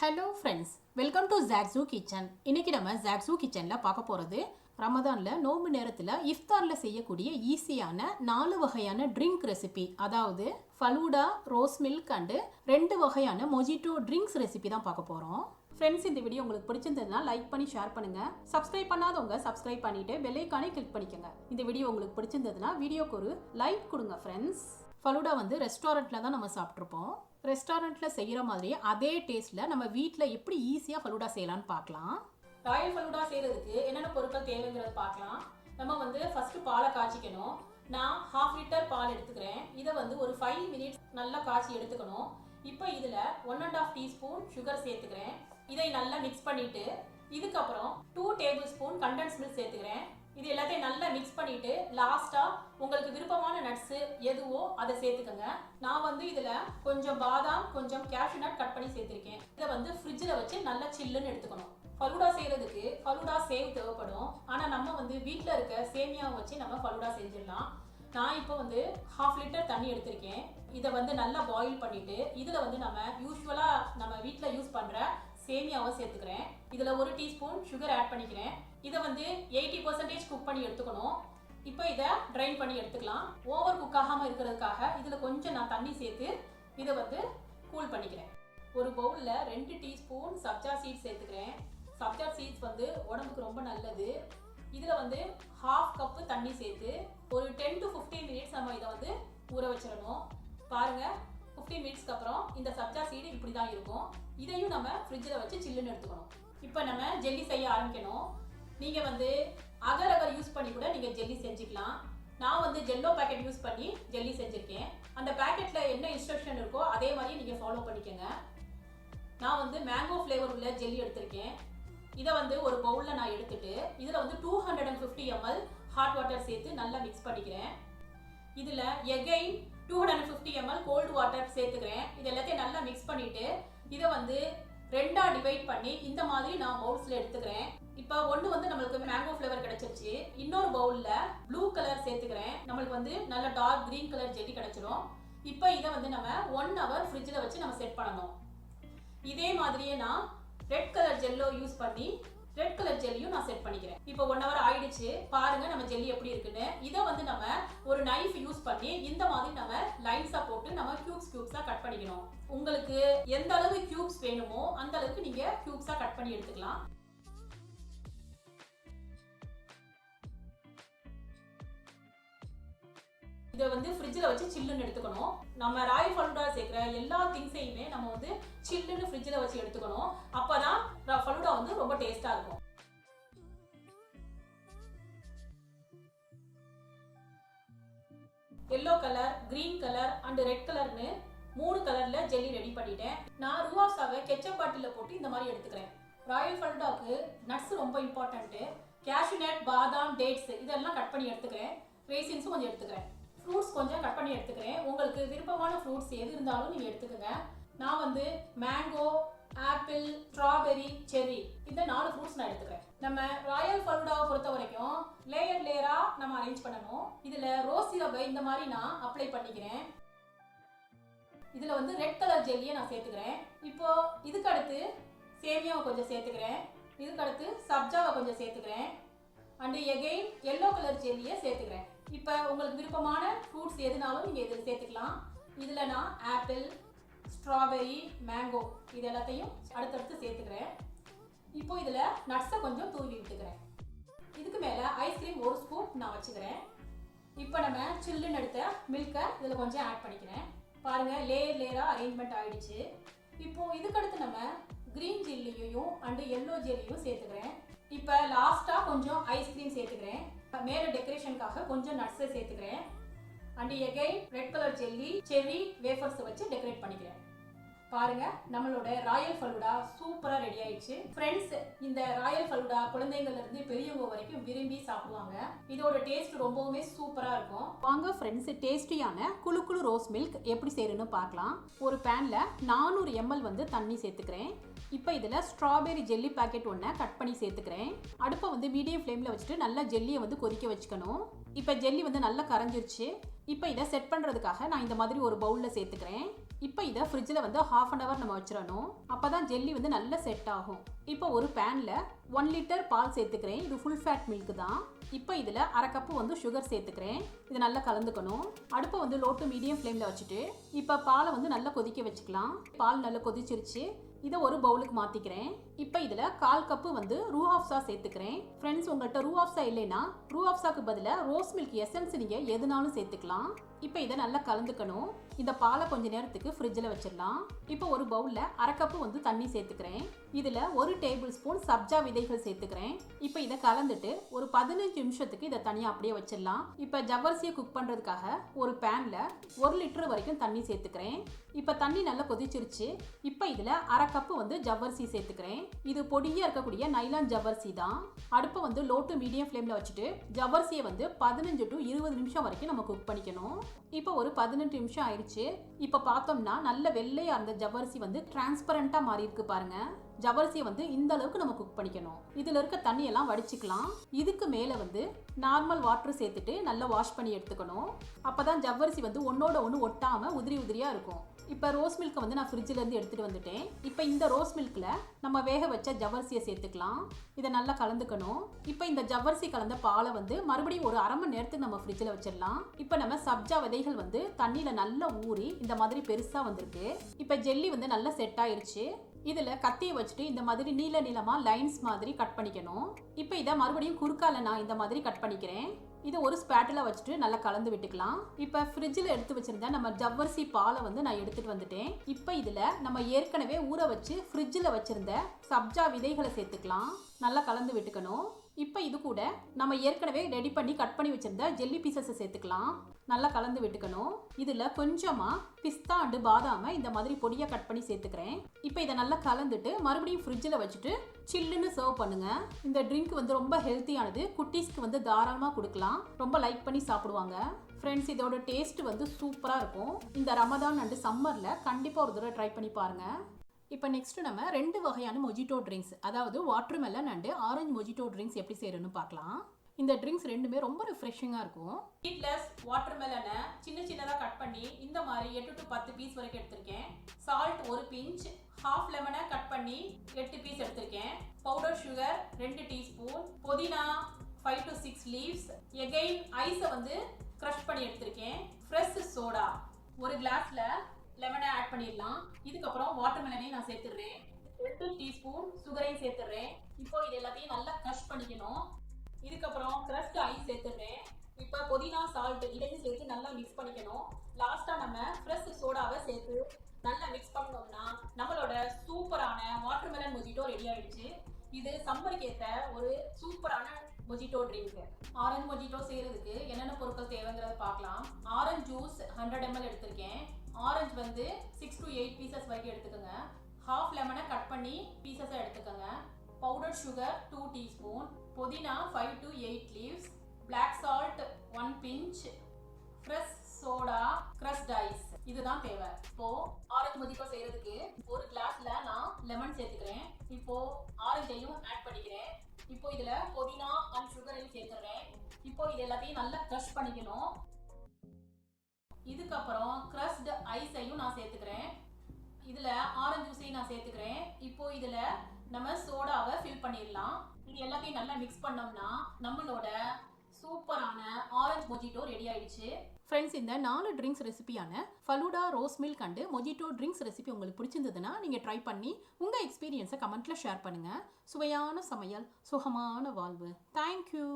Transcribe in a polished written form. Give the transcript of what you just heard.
Hello friends, welcome to ஜாக்ஸூ kitchen. இன்றைக்கி நம்ம ஜாக்ஸூ கிச்சனில் பார்க்க போகிறது ரமதானில் நோம்பு நேரத்தில் இஃப்தாரில் செய்யக்கூடிய ஈஸியான 4 வகையான ட்ரிங்க் ரெசிபி, அதாவது ஃபலூடா, ரோஸ் மில்க் அண்டு 2 வகையான மொஜிட்டோ ட்ரிங்க்ஸ் ரெசிபி தான் பார்க்க போகிறோம். ஃப்ரெண்ட்ஸ், இந்த வீடியோ உங்களுக்கு பிடிச்சிருந்ததுன்னா லைக் பண்ணி ஷேர் பண்ணுங்கள். சப்ஸ்கிரைப் பண்ணாதவங்க சப்ஸ்கிரைப் பண்ணிவிட்டு பெல் ஐகானை கிளிக் பண்ணிக்கோங்க. இந்த வீடியோ உங்களுக்கு பிடிச்சிருந்ததுன்னா வீடியோக்கு ஒரு லைக் கொடுங்க ஃப்ரெண்ட்ஸ். ஃபலூடா வந்து ரெஸ்டாரண்ட்டில் தான் நம்ம சாப்பிட்ருப்போம். ரெஸ்டாரண்ட்டில் செய்கிற மாதிரி அதே டேஸ்ட்டில் நம்ம வீட்டில் எப்படி ஈஸியாக ஃபலூடா செய்யலான்னு பார்க்கலாம். ராயல் ஃபலூடா செய்கிறதுக்கு என்னென்ன பொருட்கள் தேவைங்கிறது பார்க்கலாம். நம்ம வந்து ஃபஸ்ட்டு பாலை காய்ச்சிக்கணும். நான் 1/2 லிட்டர் பால் எடுத்துக்கிறேன். இதை வந்து ஒரு 5 மினிட்ஸ் நல்லா காய்ச்சி எடுத்துக்கணும். இப்போ இதில் 1½ டீஸ்பூன் சுகர் சேர்த்துக்கிறேன். இதை நல்லா மிக்ஸ் பண்ணிவிட்டு இதுக்கப்புறம் 2 டேபிள் ஸ்பூன் கண்டென்ஸ் மில்க் சேர்த்துக்கிறேன். இது எல்லாத்தையும் நல்லா மிக்ஸ் பண்ணிட்டு லாஸ்டா உங்களுக்கு விருப்பமான நட்ஸ் எதுவோ அதை சேர்த்துக்கோங்க. நான் வந்து இதுல கொஞ்சம் பாதாம், கொஞ்சம் கேஷ்யூ நட் கட் பண்ணி சேர்த்திருக்கேன். இதை வந்து ஃப்ரிட்ஜில் வச்சு நல்லா சில்லுன்னு எடுத்துக்கணும். ஃபலூடா செய்யறதுக்கு ஃபலூடா சேவ் தேவைப்படும். ஆனால் நம்ம வந்து வீட்டில் இருக்க சேமியாவை வச்சு நம்ம ஃபலூடா செஞ்சிடலாம். நான் இப்போ வந்து 1/2 லிட்டர் தண்ணி எடுத்திருக்கேன். இதை வந்து நல்லா பாயில் பண்ணிட்டு இதில் வந்து நம்ம யூஸ்வலாக நம்ம வீட்டில் யூஸ் பண்ணுற சேமியாவை சேர்த்துக்கிறேன். இதில் 1 டீஸ்பூன் சுகர் ஆட் பண்ணிக்கிறேன். இதை வந்து 80% குக் பண்ணி எடுத்துக்கணும். இப்போ இதை ட்ரைன் பண்ணி எடுத்துக்கலாம். ஓவர் குக் ஆகாமல் இருக்கிறதுக்காக இதில் கொஞ்சம் நான் தண்ணி சேர்த்து இதை வந்து கூல் பண்ணிக்கிறேன். ஒரு பவுலில் 2 டீஸ்பூன் சப்ஜா சீட்ஸ் சேர்த்துக்கிறேன். சப்ஜா சீட்ஸ் வந்து உடம்புக்கு ரொம்ப நல்லது. இதில் வந்து 1/2 கப்பு தண்ணி சேர்த்து ஒரு 10 to 15 மினிட்ஸ் நம்ம இதை வந்து ஊற வச்சிடணும். பாருங்கள், 15 மினிட்ஸ்க்கு அப்புறம் இந்த சப்ஜா சீடு இப்படி தான் இருக்கும். இதையும் நம்ம ஃப்ரிட்ஜில் வச்சு சில்லுன்னு எடுத்துக்கணும். இப்போ நம்ம ஜெல்லி செய்ய ஆரம்பிக்கணும். நீங்கள் வந்து அகர் அகர் யூஸ் பண்ணி கூட நீங்கள் ஜெல்லி செஞ்சுக்கலாம். நான் வந்து ஜெல்லோ பேக்கெட் யூஸ் பண்ணி ஜெல்லி செஞ்சுருக்கேன். அந்த பேக்கெட்டில் என்ன இன்ஸ்ட்ரக்ஷன் இருக்கோ அதே மாதிரி நீங்கள் ஃபாலோ பண்ணிக்கோங்க. நான் வந்து மேங்கோ ஃப்ளேவர் உள்ள ஜெல்லி எடுத்திருக்கேன். இதை வந்து ஒரு பவுலில் நான் எடுத்துட்டு இதில் வந்து 250 ml ஹாட் வாட்டர் சேர்த்து நல்லா மிக்ஸ் பண்ணிக்கிறேன். இதில் எகைன் 250 ml கோல்டு வாட்டர் சேர்த்துக்கிறேன். இது எல்லாத்தையும் நல்லா மிக்ஸ் பண்ணிவிட்டு இதை வந்து 2ஆக டிவைட் பண்ணி இந்த மாதிரி நான் பவுல்ஸில் எடுத்துக்கிறேன். இப்போ ஒன்று வந்து நம்மளுக்கு மேங்கோ ஃப்ளேவர் கிடைச்சிருச்சு. இன்னொரு பவுலில் ப்ளூ கலர் சேர்த்துக்கிறேன். நம்மளுக்கு வந்து நல்ல டார்க் க்ரீன் கலர் ஜெல்லி கிடைச்சிரும். இப்போ இதை வந்து நம்ம 1 hour ஃப்ரிட்ஜில் வச்சு நம்ம செட் பண்ணணும். இதே மாதிரியே நான் ரெட் கலர் ஜெல்லோ யூஸ் பண்ணி ரெட் கலர் ஜெல்லியும் நான் செட் பண்ணிக்கிறேன். இப்போ 1 hour ஆயிடுச்சு. பாருங்க நம்ம ஜெல்லி எப்படி இருக்குன்னு. இதை வந்து நம்ம ஒரு நைஃப் யூஸ் பண்ணி இந்த மாதிரி நம்ம லைன்ஸா போட்டு நம்ம கியூப்ஸா கட் பண்ணிக்கணும். உங்களுக்கு எந்த அளவு கியூப்ஸ் வேணுமோ அந்த அளவுக்கு நீங்க கியூப்ஸா கட் பண்ணி எடுத்துக்கலாம். இதை வந்து ஃப்ரிட்ஜில் வச்சு சில்லுன்னு எடுத்துக்கணும். நம்ம ராயல் ஃபலூடா சேர்க்குற எல்லா திங்ஸையுமே நம்ம வந்து சில்லுன்னு ஃப்ரிட்ஜில் வச்சு எடுத்துக்கணும். அப்போ தான் ஃபலூடா வந்து ரொம்ப டேஸ்ட்டாக இருக்கும். Yellow colour, green colour and red கலர்னு 3 கலரில் ஜெல்லி ரெடி பண்ணிட்டேன். நான் ரூவாசாவை கெச்சப் பாட்டிலில் போட்டு இந்த மாதிரி எடுத்துக்கிறேன். ராயல் ஃபலூடாவுக்கு நட்ஸ் ரொம்ப இம்பார்ட்டன்ட்டு. கேஷ்யூ நட், பாதாம், டேட்ஸ் இதெல்லாம் கட் பண்ணி எடுத்துக்கிறேன். ரேசின்ஸும் கொஞ்சம் எடுத்துக்கிறேன். ஃப்ரூட்ஸ் கொஞ்சம் கட் பண்ணி எடுத்துக்கிறேன். உங்களுக்கு விருப்பமான ஃப்ரூட்ஸ் எது இருந்தாலும் நீங்கள் எடுத்துக்கோங்க. நான் வந்து மேங்கோ, ஆப்பிள், ஸ்ட்ராபெரி, செர்ரி இந்த 4 ஃப்ரூட்ஸ் நான் எடுத்துக்கிறேன். நம்ம ராயல் ஃபலூடாவை பொறுத்த வரைக்கும் லேயராக நம்ம அரேஞ்ச் பண்ணணும். இதில் ரோஸ் சிரப்பை இந்த மாதிரி நான் அப்ளை பண்ணிக்கிறேன். இதில் வந்து ரெட் கலர் ஜெல்லியை நான் சேர்த்துக்கிறேன். இப்போ இதுக்கு அடுத்து சேமியாவை கொஞ்சம் சேர்த்துக்கிறேன். இதுக்கு அடுத்து சப்ஜாவை கொஞ்சம் சேர்த்துக்கிறேன். அண்டு எகெயின் எல்லோ கலர் ஜெல்லியை சேர்த்துக்கிறேன். இப்போ உங்களுக்கு விருப்பமான ஃப்ரூட்ஸ் எதுனாலும் நீங்கள் இதில் சேர்த்துக்கலாம். இதில் நான் ஆப்பிள், ஸ்ட்ராபெரி, மேங்கோ இது எல்லாத்தையும் அடுத்தடுத்து சேர்த்துக்கிறேன். இப்போ இதில் நட்ஸை கொஞ்சம் தூவி விட்டுக்கிறேன். இதுக்கு மேலே ஐஸ்கிரீம் 1 ஸ்கூப் நான் வச்சுக்கிறேன். இப்போ நம்ம சில்லுன்னு எடுத்த மில்கை இதில் கொஞ்சம் ஆட் பண்ணிக்கிறேன். பாருங்கள், லேயராக அரேஞ்ச்மெண்ட் ஆகிடுச்சு. இப்போது இதுக்கடுத்து நம்ம க்ரீன் ஜெல்லியையும் அண்டு எல்லோ ஜெல்லியும் சேர்த்துக்கிறேன். இப்போ லாஸ்ட்டாக கொஞ்சம் ஐஸ்கிரீம் சேர்த்துக்கிறேன். மேலே டெக்கரேஷனுக்காக கொஞ்சம் நட்ஸை சேர்த்துக்கிறேன். And again red colour jelly, cherry வேஃபர்ஸை வச்சு டெக்கரேட் பண்ணிக்கிறேன். பாருங்க, நம்மளோட ராயல் ஃபலூடா சூப்பராக ரெடி ஆயிடுச்சு. ஃப்ரெண்ட்ஸ், இந்த ராயல் ஃபலூடா குழந்தைங்கள்ல இருந்து பெரியவங்க வரைக்கும் விரும்பி சாப்பிடுவாங்க. இதோட டேஸ்ட் ரொம்பவுமே சூப்பராக இருக்கும். வாங்க ஃப்ரெண்ட்ஸ், டேஸ்டியான குளு குளு ரோஸ் மில்க் எப்படி செய்யணும்னு பார்க்கலாம். ஒரு பேனில் 400 ml வந்து தண்ணி சேர்த்துக்கிறேன். இப்போ இதில் ஸ்ட்ராபெரி ஜெல்லி பேக்கெட் ஒன்று கட் பண்ணி சேர்த்துக்கிறேன். அடுப்பை வந்து மீடியம் ஃப்ளேமில் வச்சுட்டு நல்லா ஜெல்லியை வந்து கொதிக்க வச்சுக்கணும். இப்போ ஜெல்லி வந்து நல்லா கரைஞ்சிருச்சு. இப்போ இதை செட் பண்ணுறதுக்காக நான் இந்த மாதிரி ஒரு பவுலில் சேர்த்துக்கிறேன். இப்போ இதை ஃப்ரிட்ஜில் வந்து ½ அன் ஹவர் நம்ம வச்சிடணும். அப்போ தான் ஜெல்லி வந்து நல்லா செட் ஆகும். இப்போ ஒரு பேனில் 1 லிட்டர் பால் சேர்த்துக்கிறேன். இது ஃபுல் ஃபேட் மில்க் தான். இப்போ இதில் அரை கப்பு வந்து சுகர் சேர்த்துக்கிறேன். இது நல்லா கலந்துக்கணும். அடுப்பை வந்து லோ டு மீடியம் ஃப்ளேமில் வச்சுட்டு இப்போ பாலை வந்து நல்லா கொதிக்க வச்சுக்கலாம். பால் நல்லா கொதிச்சிருச்சு. இதை ஒரு பவுலுக்கு மாற்றிக்கிறேன். இப்போ இதில் 1/4 கப்பு வந்து ரூஹாப்ஸா சேர்த்துக்கிறேன். ஃப்ரெண்ட்ஸ், உங்கள்கிட்ட ரூஹாப்ஸா இல்லைன்னா ரூஹாப்ஸாக்கு பதிலாக ரோஸ் மில்க் எசன்ஸ் நீங்கள் எதுனாலும் சேர்த்துக்கலாம். இப்போ இதை நல்லா கலந்துக்கணும். இந்த பாலை கொஞ்ச நேரத்துக்கு ஃப்ரிட்ஜில் வச்சிடலாம். இப்போ ஒரு பவுலில் அரை கப்பு வந்து தண்ணி சேர்த்துக்கிறேன். இதில் 1 டேபிள் ஸ்பூன் சப்ஜா விதைகள் சேர்த்துக்கிறேன். இப்போ இதை கலந்துட்டு ஒரு 15 நிமிஷத்துக்கு இதை தனியாக அப்படியே வச்சிடலாம். இப்போ ஜவ்வரிசியை குக் பண்ணுறதுக்காக ஒரு பேனில் 1 லிட்டர் வரைக்கும் தண்ணி சேர்த்துக்கிறேன். இப்போ தண்ணி நல்லா கொதிச்சிருச்சு. இப்போ இதில் அரை கப்பு வந்து ஜவ்வரிசி சேர்த்துக்கிறேன். இது பொடியாக இருக்கக்கூடிய நைலான் ஜவ்வரிசி தான். அடுப்பை வந்து லோ டு மீடியம் ஃப்ளேமில் வச்சுட்டு ஜவ்வரிசியை வந்து 15 to 20 நிமிஷம் வரைக்கும் நம்ம குக் பண்ணிக்கணும். இப்போ ஒரு 18 நிமிஷம் ஆயிடுச்சு. இப்போ பார்த்தோம்னா நல்ல வெள்ளையாக இருந்த ஜவ்வரிசி வந்து டிரான்ஸ்பரண்டாக மாறி இருக்கு பாருங்க. ஜவ்வரிசியை வந்து இந்த அளவுக்கு நம்ம குக் பண்ணிக்கணும். இதில் இருக்க தண்ணியெல்லாம் வடிச்சிக்கலாம். இதுக்கு மேலே வந்து நார்மல் வாட்டர் சேர்த்துட்டு நல்லா வாஷ் பண்ணி எடுத்துக்கணும். அப்போ தான் ஜவ்வரிசி வந்து ஒன்னோட ஒன்று ஒட்டாமல் உதிரி உதிரியாக இருக்கும். இப்போ ரோஸ் மில்க்கை வந்து நான் ஃப்ரிட்ஜிலேருந்து எடுத்துகிட்டு வந்துட்டேன். இப்போ இந்த ரோஸ் மில்கில் நம்ம வேக வச்ச ஜவ்வரிசியை சேர்த்துக்கலாம். இதை நல்லா கலந்துக்கணும். இப்போ இந்த ஜவ்வரிசி கலந்த பாலை வந்து மறுபடியும் ஒரு அரை மணி நேரத்துக்கு நம்ம ஃப்ரிட்ஜில் வச்சிடலாம். இப்போ நம்ம சப்ஜா விதைகள் வந்து தண்ணியில் நல்லா ஊறி இந்த மாதிரி பெருசாக வந்திருக்கு. இப்போ ஜெல்லி வந்து நல்லா செட் ஆயிருச்சு. இதில் கத்தியை வச்சுட்டு இந்த மாதிரி நீல நீளமாக லைன்ஸ் மாதிரி கட் பண்ணிக்கணும். இப்போ இதை மறுபடியும் குறுக்கால நான் இந்த மாதிரி கட் பண்ணிக்கிறேன். இதை ஒரு ஸ்பேட்டில் வச்சுட்டு நல்லா கலந்து விட்டுக்கலாம். இப்போ ஃப்ரிட்ஜில் எடுத்து வச்சிருந்தா நம்ம ஜவ்வரிசி பாலை வந்து நான் எடுத்துகிட்டு வந்துட்டேன். இப்போ இதில் நம்ம ஏற்கனவே ஊற வச்சு ஃப்ரிட்ஜில் வச்சுருந்த சப்ஜா விதைகளை சேர்த்துக்கலாம். நல்லா கலந்து விட்டுக்கணும். இப்போ இது கூட நம்ம ஏற்கனவே ரெடி பண்ணி கட் பண்ணி வச்சிருந்த ஜெல்லி பீசஸை சேர்த்துக்கலாம். நல்லா கலந்து விட்டுக்கணும். இதில் கொஞ்சமாக பிஸ்தா அண்டு பாதாமை இந்த மாதிரி பொடியாக கட் பண்ணி சேர்த்துக்கிறேன். இப்போ இதை நல்லா கலந்துட்டு மறுபடியும் ஃப்ரிட்ஜில் வச்சுட்டு சில்லுன்னு சர்வ் பண்ணுங்க. இந்த ட்ரிங்க் வந்து ரொம்ப ஹெல்த்தியானது. குட்டீஸ்க்கு வந்து தாராளமாக கொடுக்கலாம். ரொம்ப லைக் பண்ணி சாப்பிடுவாங்க. ஃப்ரெண்ட்ஸ், இதோட டேஸ்ட் வந்து சூப்பராக இருக்கும். இந்த ரமதான் அண்டு சம்மரில் கண்டிப்பாக ஒரு தடவை ட்ரை பண்ணி பாருங்கள். இப்போ நெக்ஸ்ட் நம்ம 2 வகையான மொஜிட்டோ ட்ரிங்க்ஸ், அதாவது watermelon and orange mojito drinks எப்படி செய்யணும்னு பார்க்கலாம். இந்த ட்ரிங்க்ஸ் ரெண்டுமே ரொம்ப ரிஃப்ரெஷிங்காக இருக்கும். சீட்லெஸ் வாட்டர்மெலனை சின்ன சின்னதாக கட் பண்ணி இந்த மாதிரி 8 to 10 பீஸ் வரைக்கும் எடுத்திருக்கேன். சால்ட் 1 பிஞ்ச், ½ லெமனை கட் பண்ணி 8 பீஸ் எடுத்திருக்கேன். பவுடர் சுகர் 2 டீஸ்பூன், புதினா 5 to 6 லீவ்ஸ், எகைன் ஐஸை வந்து க்ரஷ் பண்ணி எடுத்திருக்கேன். ஃப்ரெஷ் சோடா 1 கிளாஸ்ல லெமனை ஆட் பண்ணிடலாம். இதுக்கப்புறம் வாட்டர்மெலனையும் நான் சேர்த்துடுறேன். 2 டீஸ்பூன் சுகரையும் சேர்த்துடுறேன். இப்போ இது எல்லாத்தையும் நல்லா க்ரஷ் பண்ணிக்கணும். இதுக்கப்புறம் க்ரஷ்ட் ஐஸ் சேர்த்துடுறேன். இப்போ புதினா சால்ட் இதையும் சேர்த்து நல்லா மிக்ஸ் பண்ணிக்கணும். லாஸ்ட்டாக நம்ம ஃப்ரெஷ் சோடாவை சேர்த்து நல்லா மிக்ஸ் பண்ணோம்னா நம்மளோட சூப்பரான வாட்டர்மெலன் மொஜிட்டோ ரெடி ஆயிடுச்சு. இது சம்மருக்கு ஏற்ற ஒரு சூப்பரான மொஜிட்டோ ட்ரிங்க். ஆரஞ்சு மொஜிட்டோ செய்யறதுக்கு என்னென்ன பொருட்கள் தேவைங்கிறத பார்க்கலாம். ஆரஞ்சு ஜூஸ் 100 ml எடுத்திருக்கேன். ஆரஞ்சு வந்து 6 to 8 பீசஸ் வரைக்கும் எடுத்துக்கோங்க. ½ லெமனை கட் பண்ணி பீசஸை எடுத்துக்கோங்க. பவுடர் சுகர் 2 டீஸ்பூன், புதினா 5 to 8 leaves, black salt 1 pinch, fresh soda, crushed ice, இதுதான் தேவை. இப்போ ஆரஞ்சு மொஜிட்டோ செய்யறதுக்கு ஒரு கிளாஸ்ல நான் லெமன் சேர்த்துக்கிறேன். இப்போ ஆரஞ்சையும் ஆட் பண்ணிக்கிறேன். இப்போ இதுல புதினா அண்ட் சுகரையும் சேர்த்துறேன். இப்போ இது எல்லாத்தையும் நல்லா க்ரஷ் பண்ணிக்கணும். இதுக்கப்புறம் க்ரஷ்ட் ஐஸையும் நான் சேர்த்துக்கிறேன். இதில் ஆரஞ்சு ஜூஸையும் நான் சேர்த்துக்கிறேன். இப்போ இதில் நம்ம சோடாவை ஃபில் பண்ணிடலாம். இது எல்லாத்தையும் நல்லா மிக்ஸ் பண்ணோம்னா நம்மளோட சூப்பரான ஆரஞ்சு மொஜிட்டோ ரெடி ஆயிடுச்சு. ஃப்ரெண்ட்ஸ், இந்த 4 ட்ரிங்க்ஸ் ரெசிபியான falooda, rose milk and mojito drinks recipe உங்களுக்கு பிடிச்சிருந்ததுன்னா நீங்கள் ட்ரை பண்ணி உங்கள் எக்ஸ்பீரியன்ஸை கமெண்ட்டில் ஷேர் பண்ணுங்கள். சுவையான சமையல், சுகமான வாழ்வு. தேங்க்யூ.